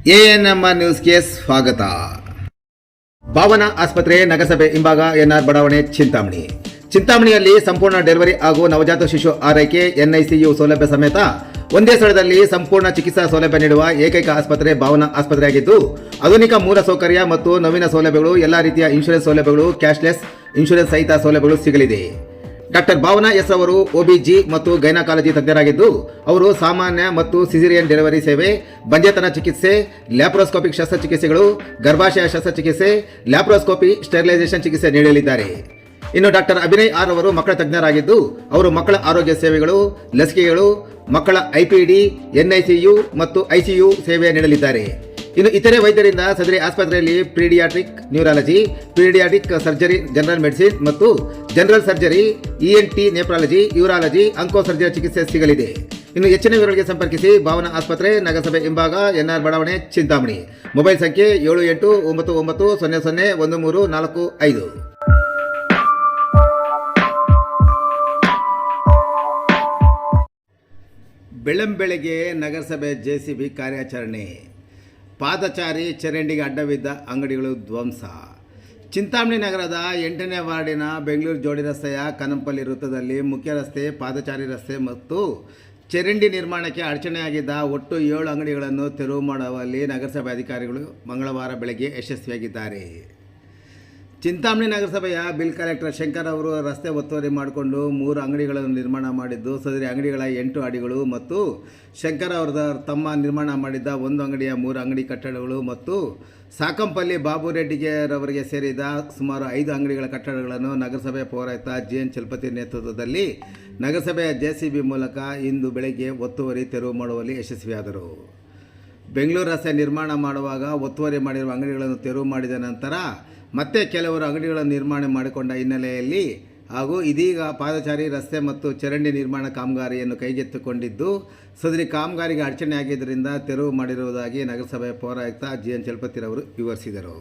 ANMR ನ್ಯೂಸ್ಗೆ ಸ್ವಾಗತ. ಭಾವನಾ ಆಸ್ಪತ್ರೆ ನಗರಸಭೆ ಹಿಂಭಾಗ ಎನ್ಆರ್ ಬಡಾವಣೆ ಚಿಂತಾಮಣಿಯಲ್ಲಿ ಸಂಪೂರ್ಣ ಡೆಲಿವರಿ ಹಾಗೂ ನವಜಾತ ಶಿಶು ಆರೈಕೆ ಎನ್ಐಸಿಯು ಸೌಲಭ್ಯ ಸಮೇತ ಒಂದೇ ಸ್ಥಳದಲ್ಲಿ ಸಂಪೂರ್ಣ ಚಿಕಿತ್ಸಾ ಸೌಲಭ್ಯ ನೀಡುವ ಏಕೈಕ ಆಸ್ಪತ್ರೆ ಭಾವನಾ ಆಸ್ಪತ್ರೆಯಾಗಿದ್ದು, ಆಧುನಿಕ ಮೂಲ ಸೌಕರ್ಯ ಮತ್ತು ನವೀನ ಸೌಲಭ್ಯಗಳು, ಎಲ್ಲ ರೀತಿಯ ಇನ್ಶೂರೆನ್ಸ್ ಸೌಲಭ್ಯಗಳು, ಕ್ಯಾಶ್ಲೆಸ್ ಇನ್ಶೂರೆನ್ಸ್ ಸಹಿತ ಸೌಲಭ್ಯಗಳು ಸಿಗಲಿದೆ. ಡಾಕ್ಟರ್ ಭಾವನಾ ಎಸ್ ಅವರು OBG ಮತ್ತು ಗೈನಕಾಲಜಿ ತಜ್ಞರಾಗಿದ್ದು, ಅವರು ಸಾಮಾನ್ಯ ಮತ್ತು ಸಿಸೇರಿಯನ್ ಡೆಲಿವರಿ ಸೇವೆ, ಬಂಜೆತನ ಚಿಕಿತ್ಸೆ, ಲ್ಯಾಪ್ರೋಸ್ಕೋಪಿಕ್ ಶಸ್ತ್ರಚಿಕಿತ್ಸೆಗಳು, ಗರ್ಭಾಶಯ ಶಸ್ತ್ರಚಿಕಿತ್ಸೆ, ಲ್ಯಾಪ್ರೋಸ್ಕೋಪಿ ಸ್ಟೆರಿಲೈಸೇಷನ್ ಚಿಕಿತ್ಸೆ ನೀಡಲಿದ್ದಾರೆ. ಇನ್ನು ಡಾಕ್ಟರ್ ಅಭಿನಯ್ ಆರ್ ಅವರು ಮಕ್ಕಳ ತಜ್ಞರಾಗಿದ್ದು, ಅವರು ಮಕ್ಕಳ ಆರೋಗ್ಯ ಸೇವೆಗಳು, ಲಸಿಕೆಗಳು, ಮಕ್ಕಳ IPD, NICU ಮತ್ತು ICU ಸೇವೆ ನೀಡಲಿದ್ದಾರೆ. ಇನ್ನು ಇತರೆ ವೈದ್ಯರಿಂದ ಸದರಿ ಆಸ್ಪತ್ರೆಯಲ್ಲಿ pediatric neurology, pediatric surgery, general medicine ಮತ್ತು general surgery, ENT nephrology, urology, onco surgery ಚಿಕಿತ್ಸೆ ಸಿಗಲಿದೆ. ಇನ್ನು ಹೆಚ್ಚಿನ ವಿವರಗಳಿಗೆ ಸಂಪರ್ಕಿಸಿ ಭಾವನಾ ಆಸ್ಪತ್ರೆ, ನಗರಸಭೆ ಹಿಂಭಾಗ, ಎನ್ಆರ್ ಬಡಾವಣೆ, ಚಿಂತಾಮಣಿ. ಮೊಬೈಲ್ ಸಂಖ್ಯೆ 7899001345. ಬೆಳ್ಳಂಬೆಳಗ್ಗೆ ನಗರಸಭೆ JCB ಕಾರ್ಯಾಚರಣೆ. ಪಾದಚಾರಿ ಚರಂಡಿಗೆ ಅಡ್ಡವಿದ್ದ ಅಂಗಡಿಗಳು ಧ್ವಂಸ. ಚಿಂತಾಮಣಿ ನಗರದ 8ನೇ ವಾರ್ಡಿನ ಬೆಂಗಳೂರು ಜೋಡಿ ರಸ್ತೆಯ ಕನಂಪಲ್ಲಿ ವೃತ್ತದಲ್ಲಿ ಮುಖ್ಯ ರಸ್ತೆ, ಪಾದಚಾರಿ ರಸ್ತೆ ಮತ್ತು ಚರಂಡಿ ನಿರ್ಮಾಣಕ್ಕೆ ಅಡಚಣೆಯಾಗಿದ್ದ ಒಟ್ಟು 7 ಅಂಗಡಿಗಳನ್ನು ತೆರವು ಮಾಡುವಲ್ಲಿ ನಗರಸಭೆ ಅಧಿಕಾರಿಗಳು ಮಂಗಳವಾರ ಬೆಳಗ್ಗೆ ಯಶಸ್ವಿಯಾಗಿದ್ದಾರೆ. ಚಿಂತಾಮಣಿ ನಗರಸಭೆಯ ಬಿಲ್ ಕಲೆಕ್ಟರ್ ಶಂಕರ್ ಅವರು ರಸ್ತೆ ಒತ್ತುವರಿ ಮಾಡಿಕೊಂಡು 3 ಅಂಗಡಿಗಳನ್ನು ನಿರ್ಮಾಣ ಮಾಡಿದ್ದು, ಸದರಿ ಅಂಗಡಿಗಳ 8 ಅಡಿಗಳು ಮತ್ತು ಶಂಕರ್ ಅವರ ತಮ್ಮ ನಿರ್ಮಾಣ ಮಾಡಿದ್ದ 1 ಅಂಗಡಿಯ 3 ಅಂಗಡಿ ಕಟ್ಟಡಗಳು ಮತ್ತು ಸಾಕಂಪಲ್ಲಿ ಬಾಬು ರೆಡ್ಡಿಗೆರವರಿಗೆ ಸೇರಿದ ಸುಮಾರು 5 ಅಂಗಡಿಗಳ ಕಟ್ಟಡಗಳನ್ನು ನಗರಸಭೆ ಪೌರಾಯುಕ್ತ GN ಚಲಪತಿ ನೇತೃತ್ವದಲ್ಲಿ ನಗರಸಭೆಯ JCB ಮೂಲಕ ಇಂದು ಬೆಳಗ್ಗೆ ಒತ್ತುವರಿ ತೆರವು ಮಾಡುವಲ್ಲಿ ಯಶಸ್ವಿಯಾದರು. ಬೆಂಗಳೂರು ರಸ್ತೆ ನಿರ್ಮಾಣ ಮಾಡುವಾಗ ಒತ್ತುವರಿ ಮಾಡಿರುವ ಅಂಗಡಿಗಳನ್ನು ತೆರವು ಮಾಡಿದ ನಂತರ ಮತ್ತೆ ಕೆಲವರು ಅಂಗಡಿಗಳನ್ನು ನಿರ್ಮಾಣ ಮಾಡಿಕೊಂಡ ಹಿನ್ನೆಲೆಯಲ್ಲಿ ಹಾಗೂ ಇದೀಗ ಪಾದಚಾರಿ ರಸ್ತೆ ಮತ್ತು ಚರಂಡಿ ನಿರ್ಮಾಣ ಕಾಮಗಾರಿಯನ್ನು ಕೈಗೆತ್ತಿಕೊಂಡಿದ್ದು, ಸದರಿ ಕಾಮಗಾರಿಗೆ ಅಡಚಣೆಯಾಗಿದ್ದರಿಂದ ತೆರವು ಮಾಡಿರುವುದಾಗಿ ನಗರಸಭೆ ಪೌರಾಯುಕ್ತ GN ಚಲಪತಿರವರು ವಿವರಿಸಿದರು.